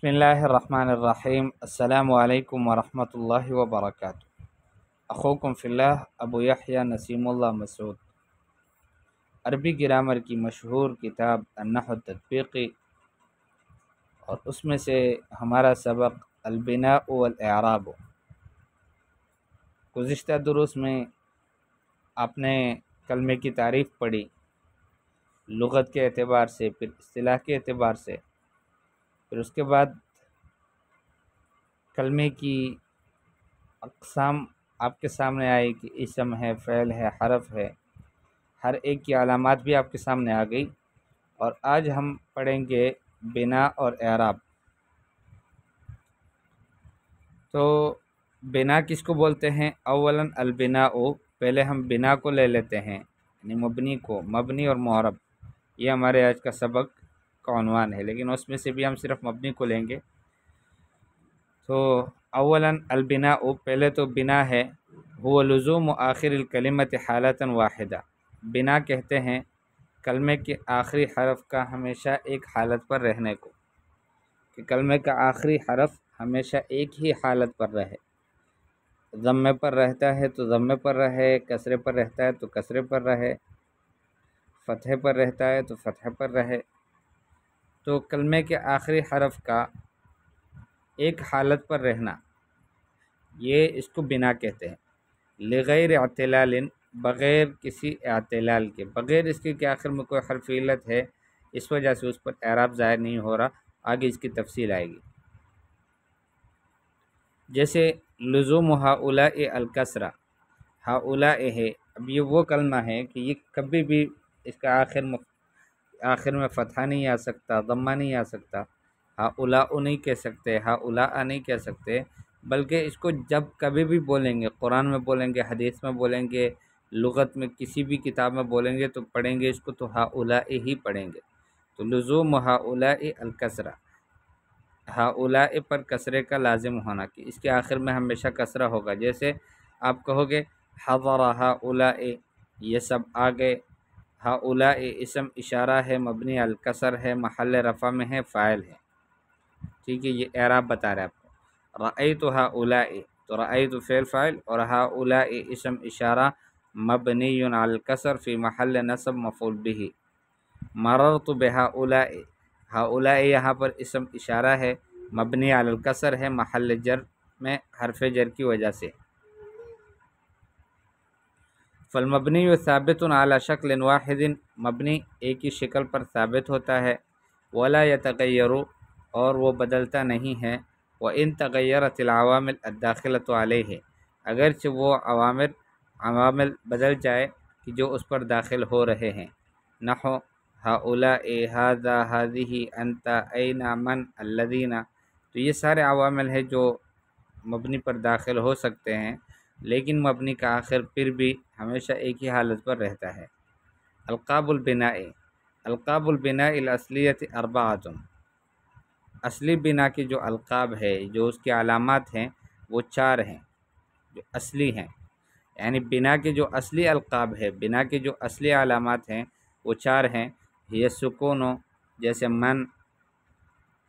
بسم اللہ الرحمن الرحیم السلام علیکم ورحمۃ اللہ وبرکاتہ۔ اخوکم فی اللہ ابو یحییٰ نسیم اللہ مسعود۔ عربی گرامر کی مشہور کتاب النحو التطبیقی، اور اس میں سے ہمارا سبق البناء والاعراب۔ گزشتہ دروس میں آپ نے کلمے کی تعریف پڑھی، لغت کے اعتبار سے، پھر اصطلاح کے اعتبار سے، پھر اس کے بعد کلمے کی اقسام آپ کے سامنے آئی کہ اسم ہے، فعل ہے، حرف ہے، ہر ایک کی علامات بھی آپ کے سامنے آ گئی۔ اور آج ہم پڑھیں گے بنا اور اعراب۔ تو بنا کس کو بولتے ہیں؟ اولاً البناء، پہلے ہم بنا کو لے لیتے ہیں، یعنی مبنی کو، مبنی اور معرب، یہ ہمارے آج کا سبق کا عنوان ہے، لیکن اس میں سے بھی ہم صرف مبنی کو لیں گے۔ تو اولاً البناء، پہلے تو بنا ہے، هو لزوم آخر الکلمۃ حالۃ واحدہ، بنا کہتے ہیں کلمے کے آخری حرف کا ہمیشہ ایک حالت پر رہنے کو، کہ کلمے کا آخری حرف ہمیشہ ایک ہی حالت پر رہے، ضمے پر رہتا ہے تو ضمے پر رہے، کسرے پر رہتا ہے تو کسرے پر رہے، فتحے پر رہتا ہے تو فتحے پر رہے۔ تو کلمے کے آخری حرف کا ایک حالت پر رہنا، یہ اس کو بنا کہتے ہیں۔ لغیر اعتلال، بغیر کسی اعتلال کے، بغیر اس کے کہ آخر میں کوئی حرف علت ہے، اس وجہ سے اس پر اعراب ظاہر نہیں ہو رہا، آگے اس کی تفصیل آئے گی۔ جیسے لزوم ہؤلاء الکسرہ، ہؤلاء ہے، اب یہ وہ کلمہ ہے کہ یہ کبھی بھی اس کا آخر میں فتحہ نہیں آ سکتا، ضمہ نہیں آ سکتا، ہؤلاء نہیں کہہ سکتے، ہؤلاء نہیں کہہ سکتے، بلکہ اس کو جب کبھی بھی بولیں گے، قرآن میں بولیں گے، حدیث میں بولیں گے، لغت میں کسی بھی کتاب میں بولیں گے تو پڑھیں گے اس کو تو ہؤلاء ہی پڑھیں گے۔ تو لزوم ہؤلاء الکسرہ، ہؤلاء پر کسرے کا لازم ہونا، کہ اس کے آخر میں ہمیشہ کسرہ ہوگا۔ جیسے آپ کہو گے حضر ہؤلاء، یہ سب آ گئے، ہؤلاء اسم اشارہ ہے، مبنی الکسر ہے، محل رفع میں ہے، فاعل ہے، ٹھیک ہے، یہ اعراب بتا رہے آپ کو۔ رأیت ہؤلاء، تو رأیت فعل فاعل، اور ہؤلاء اسم اشارہ مبنی علی الکسر فی محل نصب مفعول بہ۔ مررت بہؤلاء، ہؤلاء یہاں پر اسم اشارہ ہے، مبنی علی الکسر ہے، محل جر میں حرف جر کی وجہ سے۔ فالمبنی ثابت علی شکل واحد، مبنی ایک ہی شکل پر ثابت ہوتا ہے، ولا یتغیر، اور وہ بدلتا نہیں ہے، وان تغیرت العوامل الداخلۃ علیہ، اگرچہ وہ عوامل بدل جائے کہ جو اس پر داخل ہو رہے ہیں، نحو ہؤلاء، ھذا، ھذہ، انت، این، من، الذین، تو یہ سارے عوامل ہیں جو مبنی پر داخل ہو سکتے ہیں، لیکن مبنی کا آخر پھر بھی ہمیشہ ایک ہی حالت پر رہتا ہے۔ القاب البناء، القاب البناء الاصلیۃ اربعۃ، اصلی بنا کی جو القاب ہے، جو اس کی علامات ہیں، وہ چار ہیں جو اصلی ہیں، یعنی بنا کے جو اصلی القاب ہے، بنا کے جو اصلی علامات ہیں وہ چار ہیں۔ یہ سکون، جیسے من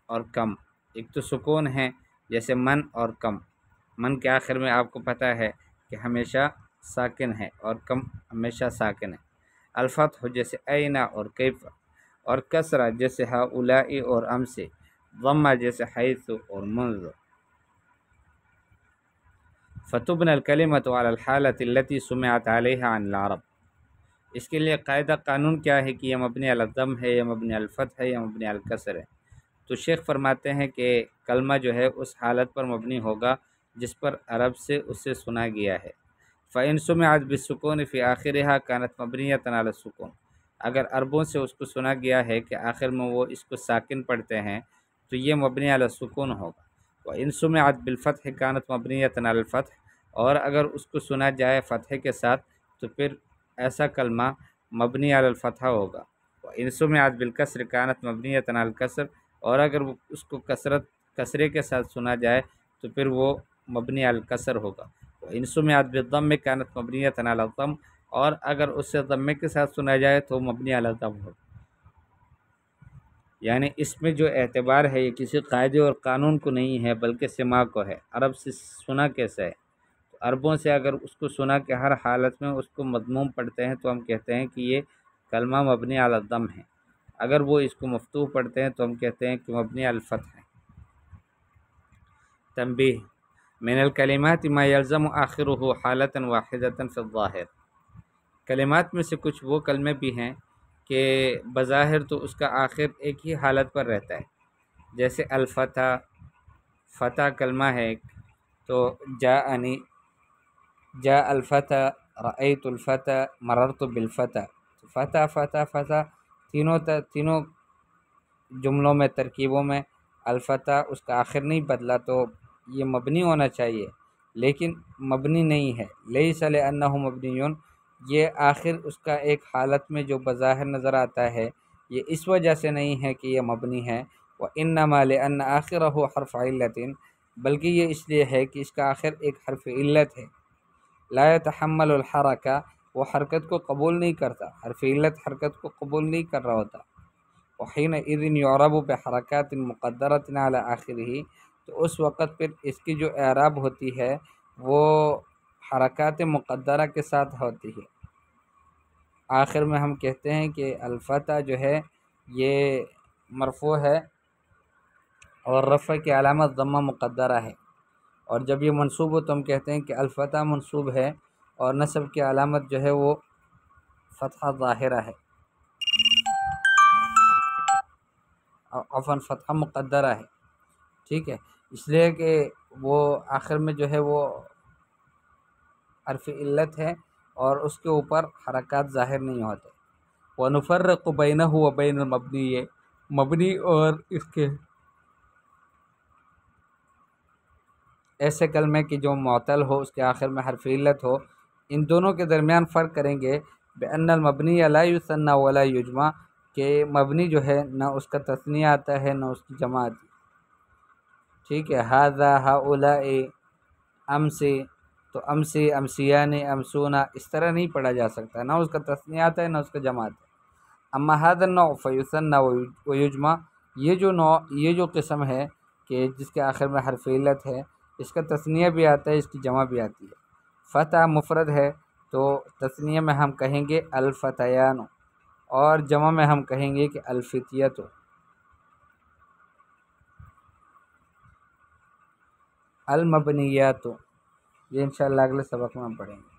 اور کم، ایک تو سکون ہے جیسے من اور کم، من کے آخر میں آپ کو پتہ ہے کہ ہمیشہ ساکن ہے، اور کم ہمیشہ ساکن ہے۔ الفتح، جیسے این اور کیف، اور کسرہ جیسے ہؤلاء اور امس، ضمہ جیسے حیث اور منذ۔ فتبنى الکلمۃ علی الحالۃ التي سمعت علیہا عن العرب، اس کے لیے قاعدہ قانون کیا ہے کہ یہ مبنی علی الضم ہے، یا مبنی علی الفتح ہے، یا مبنی علی الکسر ہے؟ تو شیخ فرماتے ہیں کہ کلمہ جو ہے اس حالت پر مبنی ہوگا جس پر عرب سے اسے سنا گیا ہے۔ فإن سمعت بالسکون فی آخرها كانت مبنیۃ علی السکون، اگر عربوں سے اس کو سنا گیا ہے کہ آخر میں وہ اس کو ساکن پڑھتے ہیں تو یہ مبنی علی السکون ہوگا۔ وإن سمعت بالفتح كانت مبنیۃ علی الفتح، اور اگر اس کو سنا جائے فتح کے ساتھ تو پھر ایسا کلمہ مبنی علی الفتح ہوگا۔ وإن سمعت بالکسر كانت مبنیۃ علی الکسر، اور اگر اس کو کسرے کے ساتھ سنا جائے تو پھر وہ مبنی علی الکسر ہوگا۔ وإن سمعت بالضم كانت مبنیۃ علی الضم، اور اگر اس سے ضمے کے ساتھ سنا جائے تو مبنی علی الضم ہوگا۔ یعنی اس میں جو اعتبار ہے یہ کسی قاعدے اور قانون کو نہیں ہے بلکہ سماع کو ہے۔ عرب سے سنا کیسا ہے؟ تو عربوں سے اگر اس کو سنا کہ ہر حالت میں اس کو مضموم پڑھتے ہیں تو ہم کہتے ہیں کہ یہ کلمہ مبنی علی الضم ہے، اگر وہ اس کو مفتوح پڑھتے ہیں تو ہم کہتے ہیں کہ مبنی علی الفتح ہے۔ تنبیہ: من الکلمات ما یلزم آخرہ حالۃ واحدۃ فی الظاہر، کلمات میں سے کچھ وہ کلمے بھی ہیں کہ بظاہر تو اس کا آخر ایک ہی حالت پر رہتا ہے، جیسے الفتح، فتح کلمہ ہے ایک، تو جاءنی، جاء الفتح، رأیت الفتح، مررت بالفتح، فتح فتح فتح تینوں جملوں میں، ترکیبوں میں الفتح اس کا آخر نہیں بدلا تو یہ مبنی ہونا چاہیے، لیکن مبنی نہیں ہے۔ لیس لأنہ مبنیون، یہ آخر اس کا ایک حالت میں جو بظاہر نظر آتا ہے یہ اس وجہ سے نہیں ہے کہ یہ مبنی ہے، وإنما لأن آخرہ حرف علت، بلکہ یہ اس لیے ہے کہ اس کا آخر ایک حرف علت ہے۔ لا يتحمل الحرکہ، وہ حرکت کو قبول نہیں کرتا، حرف علت حرکت کو قبول نہیں کر رہا ہوتا۔ وحینئذ یعرب بحرکات مقدرۃ علی آخرہ، تو اس وقت پھر اس کی جو اعراب ہوتی ہے وہ حرکات مقدرہ کے ساتھ ہوتی ہے۔ آخر میں ہم کہتے ہیں کہ الفتح جو ہے یہ مرفوع ہے اور رفع کی علامت ضمہ مقدرہ ہے، اور جب یہ منصوب ہو تو ہم کہتے ہیں کہ الفتح منصوب ہے اور نصب کی علامت جو ہے وہ فتحہ ظاہرہ ہے، عفواً فتحہ مقدرہ ہے، ٹھیک ہے، اس لیے کہ وہ آخر میں جو ہے وہ حرف علت ہے اور اس کے اوپر حرکات ظاہر نہیں ہوتے۔ وَنُفَرِّقُ بَيْنَهُ وَبَيْنَ الْمَبْنِيِّ، مبنی اور اس کے ایسے کلمے کی جو معطل ہو اس کے آخر میں حرف علت ہو، ان دونوں کے درمیان فرق کریں گے۔ بأن المبنی لا یثنی ولا یجمع، کہ مبنی جو ہے نہ اس کا تثنیہ آتا ہے نہ اس کی جمع آتی ہے، ٹھیک ہے۔ ھذا ھؤلاء امسی، تو امسی، امسیان، امسون اس طرح نہیں پڑھا جا سکتا، نہ اس کا تثنیہ آتا ہے نہ اس کا جمع آتا ہے۔ اما ھذا النوع فیثنی ویجمع، یہ جو نوع، یہ جو قسم ہے کہ جس کے آخر میں حرف علت ہے، اس کا تثنیہ بھی آتا ہے، اس کی جمع بھی آتی ہے۔ فتح مفرد ہے تو تثنیہ میں ہم کہیں گے الفتیان، اور جمع میں ہم کہیں گے کہ الفتیۃ۔ المبنیات، یہ انشاءاللہ اگلے سبق میں ہم پڑھیں گے۔